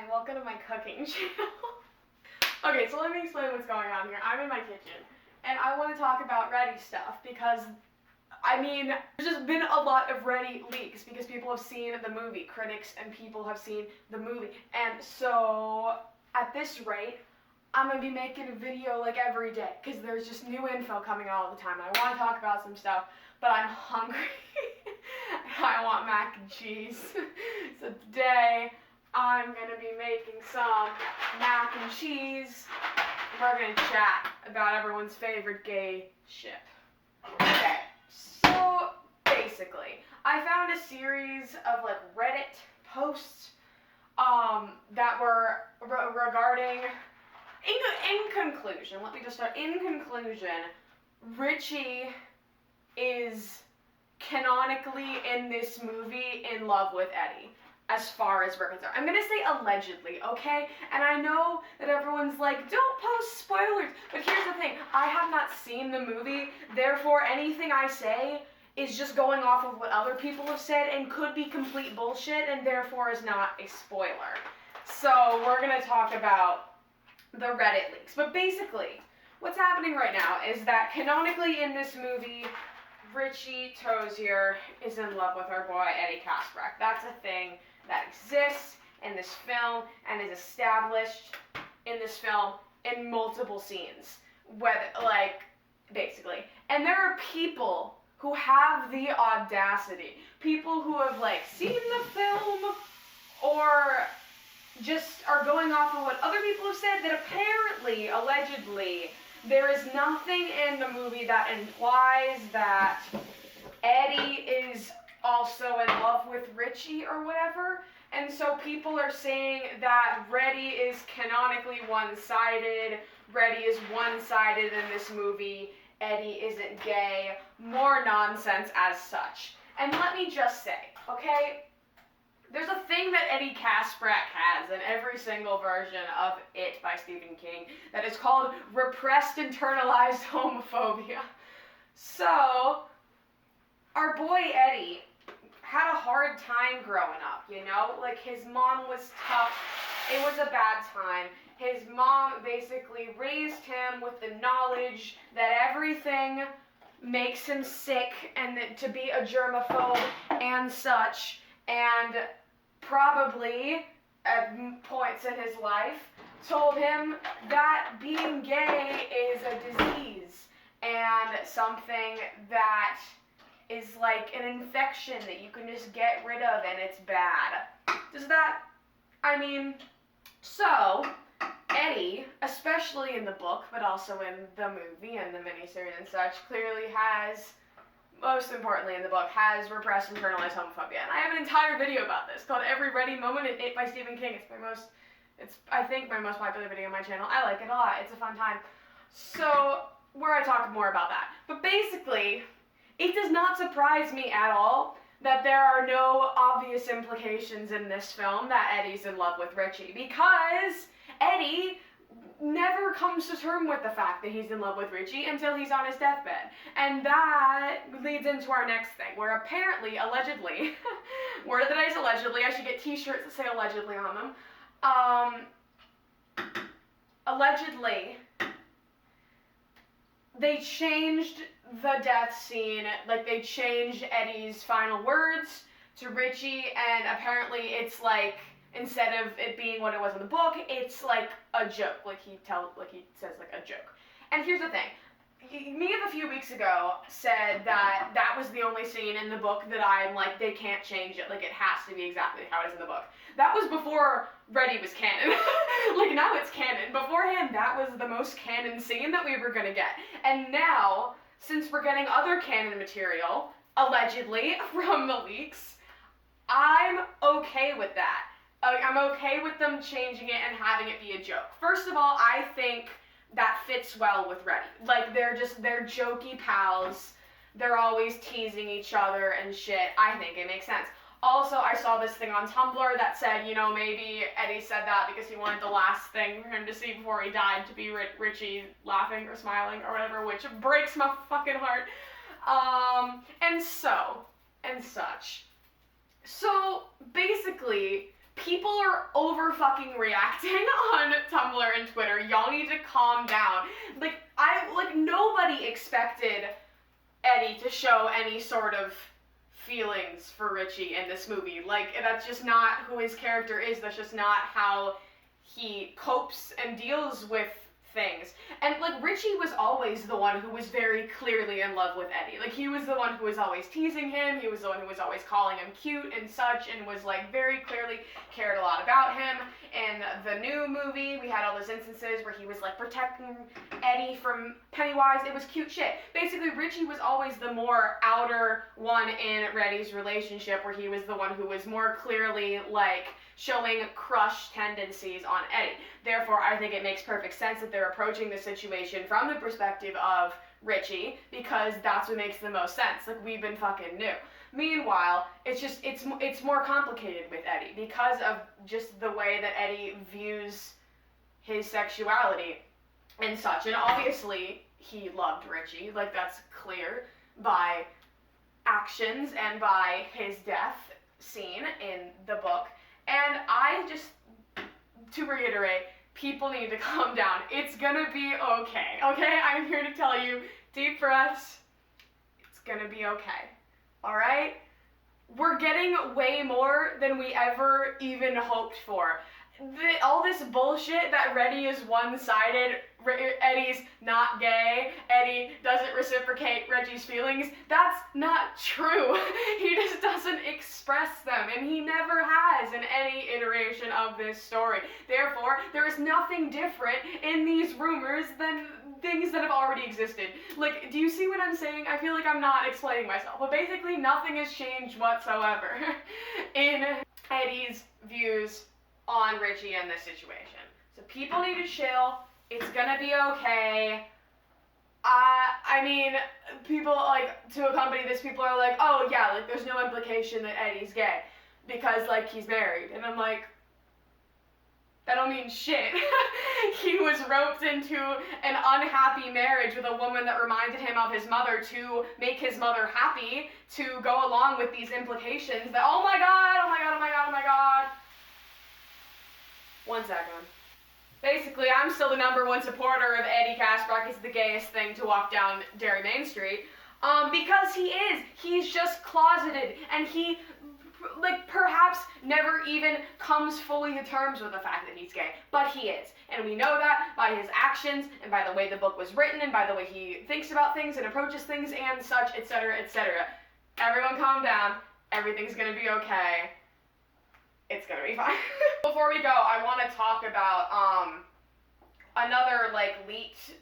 Hi, welcome to my cooking channel. Okay, so let me explain what's going on here. I'm in my kitchen, and I want to talk about Reddie stuff because, I mean, there's just been a lot of Reddie leaks because people have seen the movie. Critics and people have seen the movie. And so, at this rate, I'm going to be making a video like every day because there's just new info coming out all the time. And I want to talk about some stuff, but I'm hungry. I want mac and cheese. So today, I'm going to be making some mac and cheese. We're going to chat about everyone's favorite gay ship. Okay, so basically, I found a series of like Reddit posts that were regarding, in conclusion, let me just start, in conclusion, Richie is canonically in this movie in love with Eddie. As far as we're concerned. I'm gonna say allegedly, okay? And I know that everyone's like, don't post spoilers, but here's the thing, I have not seen the movie, therefore anything I say is just going off of what other people have said and could be complete bullshit and therefore is not a spoiler. So we're gonna talk about the Reddit leaks. But basically, what's happening right now is that canonically in this movie, Richie Tozier is in love with our boy Eddie Kaspbrak. That's a thing that exists in this film and is established in this film in multiple scenes, basically. And there are people who have the audacity, people who have seen the film or just are going off of what other people have said that apparently, allegedly, there is nothing in the movie that implies that Eddie is also in love with Richie or whatever, and so people are saying that Reddie is canonically one-sided, Reddie is one-sided in this movie, Eddie isn't gay, more nonsense as such. And let me just say, okay, there's a thing that Eddie Kaspbrak has in every single version of It by Stephen King that is called repressed internalized homophobia. So, our boy Eddie had a hard time growing up, you know? Like, his mom was tough. It was a bad time. His mom basically raised him with the knowledge that everything makes him sick and that to be a germaphobe and such, and probably, at points in his life, told him that being gay is a disease and something that is like an infection that you can just get rid of and it's bad. So, Eddie, especially in the book, but also in the movie and the miniseries and such, clearly has, most importantly in the book, has repressed internalized homophobia. And I have an entire video about this called Every Reddie Moment in It by Stephen King. It's I think my most popular video on my channel. I like it a lot. It's a fun time. So, where I talk more about that. But basically, it does not surprise me at all that there are no obvious implications in this film that Eddie's in love with Richie, because Eddie never comes to terms with the fact that he's in love with Richie until he's on his deathbed. And that leads into our next thing, where apparently, allegedly, word of the day is allegedly, I should get t-shirts that say allegedly on them, allegedly, they changed the death scene, they changed Eddie's final words to Richie, and apparently it's instead of it being what it was in the book, it's a joke, he says a joke. And here's the thing, me a few weeks ago said that that was the only scene in the book that I'm they can't change it, it has to be exactly how it is in the book. That was before Reddie was canon. Now it's canon. Beforehand, that was the most canon scene that we were gonna get. And now, since we're getting other canon material, allegedly, from the leaks, I'm okay with that. I'm okay with them changing it and having it be a joke. First of all, I think that fits well with Reddie. They're jokey pals. They're always teasing each other and shit. I think it makes sense. Also, I saw this thing on Tumblr that said, maybe Eddie said that because he wanted the last thing for him to see before he died to be Richie laughing or smiling or whatever, which breaks my fucking heart. And such. So, basically, People are over fucking reacting on Tumblr and Twitter. Y'all need to calm down. Like, nobody expected Eddie to show any sort of feelings for Richie in this movie. Like, that's just not who his character is. That's just not how he copes and deals with things. And, like, Richie was always the one who was very clearly in love with Eddie. Like, he was the one who was always teasing him, he was the one who was always calling him cute and such, and was, like, very clearly cared a lot about him. In the new movie, we had all those instances where he was, like, protecting Eddie from Pennywise. It was cute shit. Basically, Richie was always the more outer one in Reddie's relationship, where he was the one who was more clearly, like, showing crush tendencies on Eddie. Therefore, I think it makes perfect sense that they're approaching the situation from the perspective of Richie, because that's what makes the most sense. Like, we've been fucking new. Meanwhile, it's more complicated with Eddie because of just the way that Eddie views his sexuality and such. And obviously, he loved Richie. Like, that's clear by actions and by his death scene in the book. And I just, to reiterate, people need to calm down. It's gonna be okay, okay? I'm here to tell you, deep breaths, it's gonna be okay, alright? We're getting way more than we ever even hoped for. All this bullshit that Reddie is one-sided, Eddie's not gay, Eddie doesn't reciprocate Reggie's feelings, that's not true. He just doesn't express them, and he never has in any iteration of this story. Therefore, there is nothing different in these rumors than things that have already existed. Like, do you see what I'm saying? I feel like I'm not explaining myself, but basically nothing has changed whatsoever in Eddie's views on Richie and this situation. So people need to chill. It's gonna be okay. I mean, people, like, to accompany this, people are like, oh yeah, like, there's no implication that Eddie's gay because, like, he's married. And I'm like, that don't mean shit. He was roped into an unhappy marriage with a woman that reminded him of his mother to make his mother happy, to go along with these implications that, oh my god, oh my god, oh my god, oh my god. One second. Basically, I'm still the #1 supporter of Eddie Kaspbrak is the gayest thing to walk down Derry Main Street. Because he is. He's just closeted, and he, like, perhaps never even comes fully to terms with the fact that he's gay. But he is. And we know that by his actions, and by the way the book was written, and by the way he thinks about things and approaches things and such, etc., etc. Everyone calm down. Everything's gonna be okay. It's gonna be fine. Before we go, I want to talk about another, like, leaked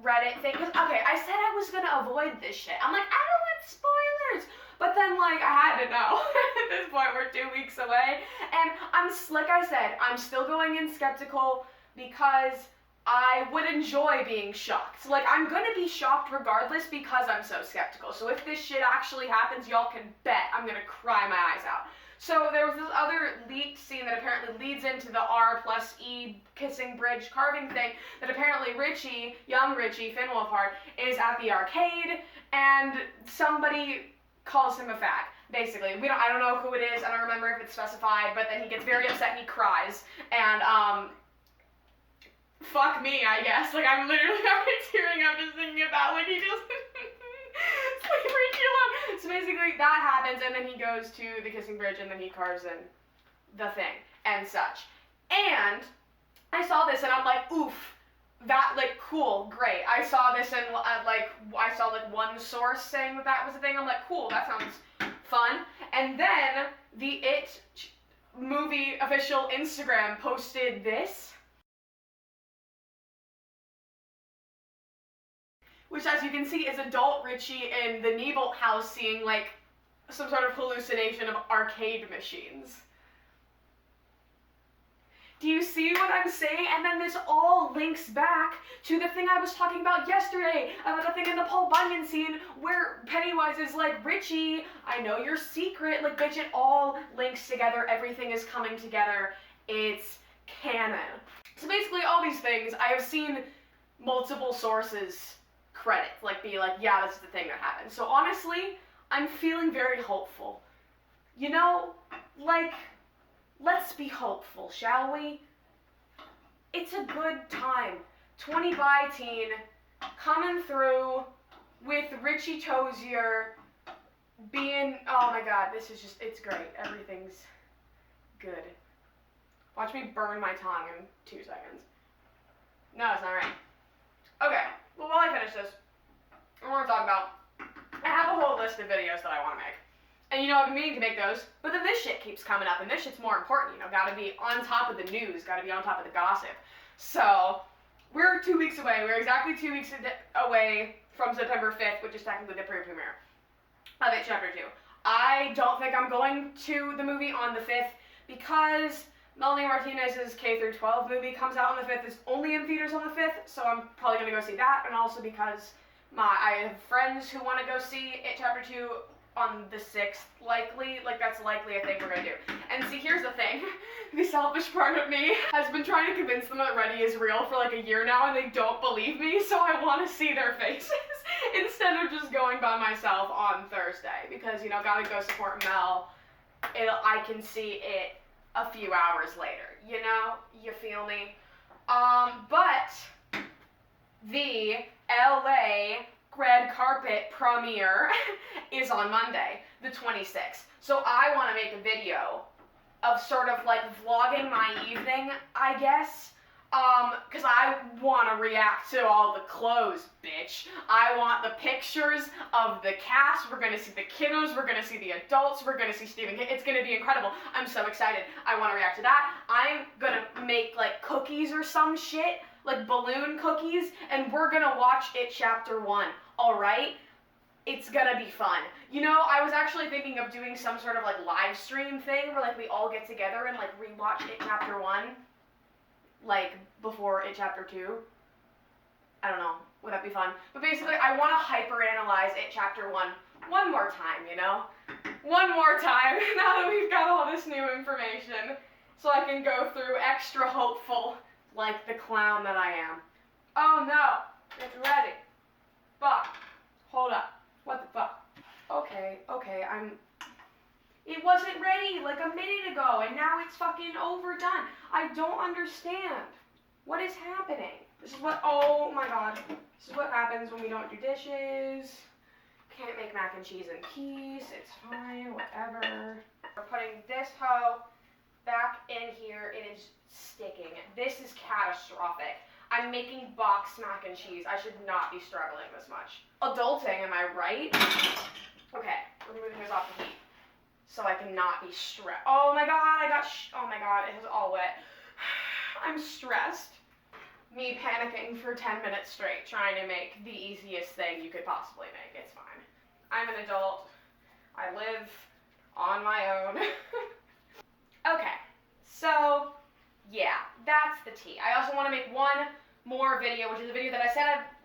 Reddit thing. Cause, okay, I said I was gonna avoid this shit. I'm like, I don't want spoilers. But then, like, I had to know. At this point, we're 2 weeks away. And like I said, I'm still going in skeptical because I would enjoy being shocked. Like, I'm gonna be shocked regardless because I'm so skeptical. So if this shit actually happens, y'all can bet I'm gonna cry my eyes out. So there was this other leaked scene that apparently leads into the R+E kissing bridge carving thing, that apparently Richie, young Richie, Finn Wolfhard, is at the arcade, and somebody calls him a fag. Basically, I don't know who it is, I don't remember if it's specified, but then he gets very upset and he cries, and fuck me, I guess. Like, I'm literally already tearing up just thinking about, like, he just like, Richie alone. So basically, that happens, and then he goes to the kissing bridge, and then he carves in the thing, and such. And I saw this, and I'm like, oof, that, like, cool, great. I saw this, and, I saw, like, one source saying that that was a thing. I'm like, cool, that sounds fun. And then the It movie official Instagram posted this, which, as you can see, is adult Richie in the Niebolt house seeing, like, some sort of hallucination of arcade machines. Do you see what I'm saying? And then this all links back to the thing I was talking about yesterday, about the thing in the Paul Bunyan scene where Pennywise is like, Richie, I know your secret. Like, bitch, it all links together. Everything is coming together. It's canon. So basically, all these things, I have seen multiple sources credit, like, be like, yeah, this is the thing that happened. So honestly, I'm feeling very hopeful. You know, like, let's be hopeful, shall we? It's a good time. 20 by teen, coming through with Richie Tozier being, oh my god, this is just, it's great. Everything's good. Watch me burn my tongue in 2 seconds. No, it's not right. Okay, well, while I finish this, I want to talk about, I have a whole list of videos that I want to make. And you know, I've been meaning to make those, but then this shit keeps coming up, and this shit's more important, you know, gotta be on top of the news, gotta be on top of the gossip. So, we're 2 weeks away, we're exactly 2 weeks away from September 5th, which is technically the premiere of It Chapter 2. I don't think I'm going to the movie on the 5th, because Melanie Martinez's K-12 movie comes out on the 5th, it's only in theaters on the 5th, so I'm probably gonna go see that, and also because I have friends who want to go see It Chapter 2 on the 6th, likely. Like, that's likely a thing we're gonna do. And see, here's the thing. The selfish part of me has been trying to convince them that Reddie is real for like a year now, and they don't believe me, so I want to see their faces instead of just going by myself on Thursday. Because, you know, gotta go support Mel. I can see it a few hours later, you know? You feel me? But the LA red carpet premiere is on Monday, the 26th. So I want to make a video of sort of like vlogging my evening, I guess. Because I want to react to all the clothes, bitch. I want the pictures of the cast. We're going to see the kiddos. We're going to see the adults. We're going to see Stephen King. It's going to be incredible. I'm so excited. I want to react to that. I'm going to make like cookies or some shit, like balloon cookies, and we're going to watch It Chapter 1, alright? It's gonna be fun. You know, I was actually thinking of doing some sort of like live stream thing where like we all get together and like rewatch It Chapter 1, like before It Chapter 2. I don't know, would that be fun? But basically, I want to hyper-analyze It Chapter 1 one more time, you know? One more time, now that we've got all this new information, so I can go through extra hopeful, like the clown that I am. Oh no, it's ready. Fuck. Hold up. What the fuck? Okay, it wasn't ready like a minute ago, and now it's fucking overdone. I don't understand. What is happening? This is what, oh my god. This is what happens when we don't do dishes. Can't make mac and cheese in peace. It's fine, whatever. We're putting this hoe back in here. It is sticking. This is catastrophic. I'm making box mac and cheese. I should not be struggling this much. Adulting, am I right? Okay, we're moving this off the heat so I cannot be stressed. Oh my god, oh my god, it is all wet. I'm stressed. Me panicking for 10 minutes straight trying to make the easiest thing you could possibly make. It's fine. I'm an adult. I live on my own. Okay, so yeah, that's the tea. I also want to make one more video, which is a video that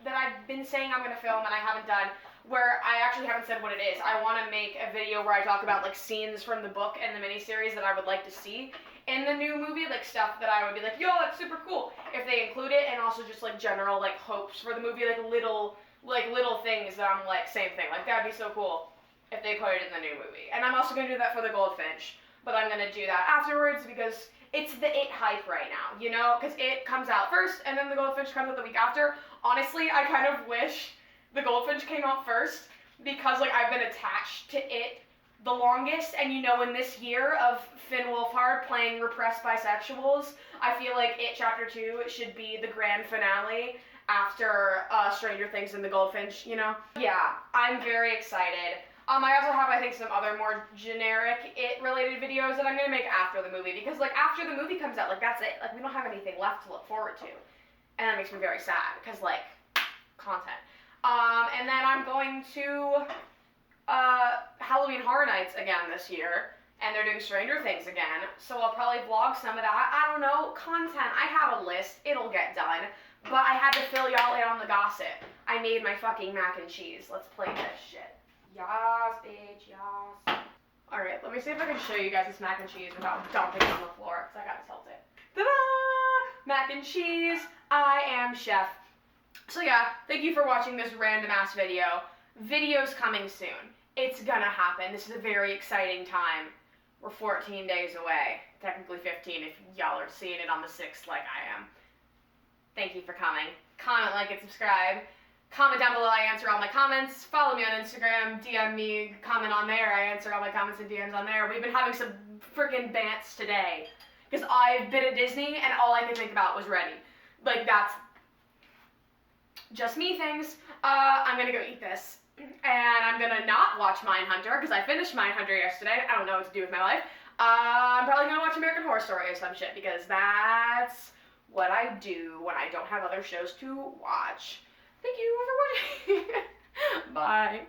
I've been saying I'm going to film and I haven't done, where I actually haven't said what it is. I want to make a video where I talk about like scenes from the book and the miniseries that I would like to see in the new movie, like stuff that I would be like, yo, that's super cool if they include it, and also just like general like hopes for the movie, like little things that I'm like, same thing, like that'd be so cool if they put it in the new movie. And I'm also going to do that for the Goldfinch, but I'm going to do that afterwards because it's the It hype right now, you know, because It comes out first and then the Goldfinch comes out the week after. Honestly, I kind of wish the Goldfinch came out first because like I've been attached to It the longest, and you know, in this year of Finn Wolfhard playing repressed bisexuals, I feel like It Chapter 2 should be the grand finale after Stranger Things and the Goldfinch, you know? Yeah, I'm very excited. I also have, I think, some other more generic It-related videos that I'm going to make after the movie, because, like, after the movie comes out, like, that's it. Like, we don't have anything left to look forward to. And that makes me very sad, because, like, content. And then I'm going to Halloween Horror Nights again this year, and they're doing Stranger Things again, so I'll probably vlog some of that. I don't know, content. I have a list. It'll get done. But I had to fill y'all in on the gossip. I made my fucking mac and cheese. Let's play this shit. Yas, bitch, yas. Alright, let me see if I can show you guys this mac and cheese without dumping it on the floor, because I gotta tilt it. Ta-da! Mac and cheese. I am chef. So yeah, thank you for watching this random ass video. Video's coming soon. It's gonna happen. This is a very exciting time We're 14 days away. Technically 15 if y'all are seeing it on the 6th like I am. Thank you for coming. Comment, like, and subscribe. Comment down below, I answer all my comments. Follow me on Instagram, DM me, comment on there. I answer all my comments and DMs on there. We've been having some freaking bants today. Because I've been at Disney and all I could think about was Reddie. Like, that's just me things. I'm gonna go eat this. And I'm gonna not watch Mindhunter because I finished Mindhunter yesterday. I don't know what to do with my life. I'm probably gonna watch American Horror Story or some shit because that's what I do when I don't have other shows to watch. Thank you for watching. Bye.